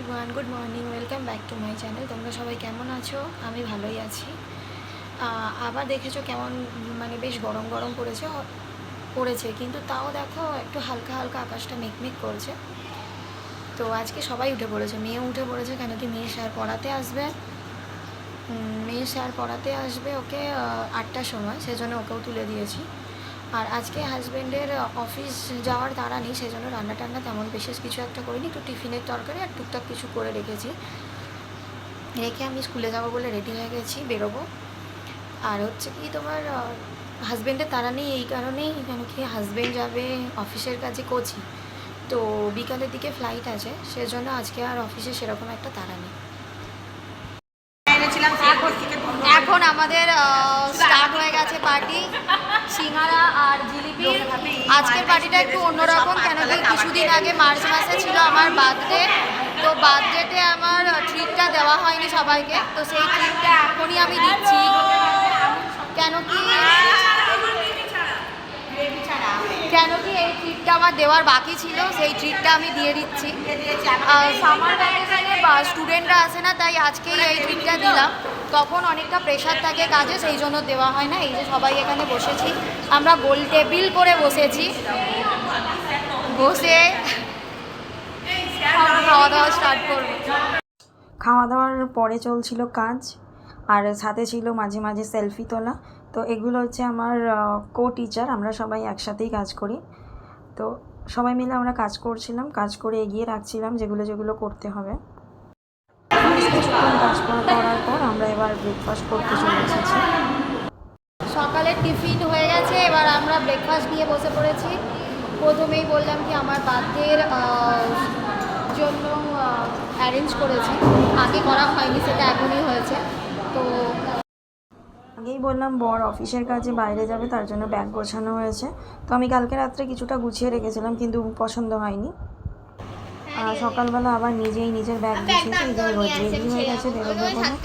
Everyone, good morning, welcome back to my channel. তোমরা সবাই কেমন আছো? আমি ভালোই আছি। আবার দেখেছো কেমন মানে বেশ গরম গরম পড়েছে, কিন্তু তাও দেখো একটু হালকা হালকা আকাশটা মেঘমেঘ করছে। তো আজকে সবাই উঠে পড়েছে, মেয়েও উঠে পড়েছে, কেন কি মেয়ে স্যার পড়াতে আসবে ওকে 8টার সময়, সেজন্য ওকেও তুলে দিয়েছি। আর আজকে হাজব্যান্ডের অফিস যাওয়ার তাড়া নেই, সেজন্য রান্না টান্না তেমন বিশেষ কিছু একটা করিনি, একটু টিফিনের তরকারি আর টুকটাক কিছু করে রেখে আমি স্কুলে যাবো বলে রেডি হয়ে গেছি, বেরোবো। আর হচ্ছে কি তোমার হাজব্যান্ডের তাড়া নেই এই কারণেই, কেন কি হাজব্যান্ড যাবে অফিসের কাজে কোচি, তো বিকালের দিকে ফ্লাইট আছে, সেজন্য আজকে আর অফিসে সেরকম একটা তাড়া নেই। এখন আমাদের স্টার্ট হয়ে গেছে পার্টি, সিঙ্গারা আর জিলিপি। আজকের পার্টিটা একটু অন্যরকম, কেন কি কিছুদিন আগে মার্চ মাসে ছিল আমার বার্থডে, তো বার্থডেতে আমার ট্রিটটা দেওয়া হয়নি সবাইকে, তো সেই ট্রিটটা এখনই আমি দিচ্ছি। কেন কি এই ট্রিটটা আমার দেওয়ার বাকি ছিল, সেই ট্রিটটা আমি দিয়ে দিচ্ছি। সামার ভ্যাকেশনে স্টুডেন্টরা আসে না, তাই আজকেই এই ট্রিটটা দিলাম। তখন অনেকটা প্রেশার থাকে কাজে, সেই জন্য দেওয়া হয় না। এই যে সবাই এখানে বসেছি, আমরা গোল টেবিল করে বসে খাওয়া দাওয়া স্টার্ট করবো। খাওয়া দাওয়ার পরে চলছিল কাজ, আর সাথে ছিল মাঝে মাঝে সেলফি তোলা। তো এগুলো হচ্ছে আমার কো টিচার, আমরা সবাই একসাথেই কাজ করি। তো সবাই মিলে আমরা কাজ করছিলাম, কাজ করে এগিয়ে রাখছিলাম যেগুলো করতে হবে। কিছুক্ষণ কাজ করার পর আমরা এবার ব্রেকফাস্ট করতে চলে এসেছি। সকালের টিফিন হয়ে গেছে, এবার আমরা ব্রেকফাস্ট নিয়ে বসে পড়েছি। প্রথমেই বললাম কি আমার বার্থডের জন্য অ্যারেঞ্জ করেছি, আগে করা হয়নি, সেটা এখনই হয়েছে। তো আগেই বললাম বর অফিসের কাজে বাইরে যাবে, তার জন্য ব্যাগ গোছানো হয়েছে। তো আমি কালকে রাত্রে কিছুটা গুছিয়ে রেখেছিলাম, কিন্তু পছন্দ হয়নি। সকালবেলা আবার নিজের ব্যাগ গুছিয়েছি, রেডি হয়ে গেছে বেরোবে বলে।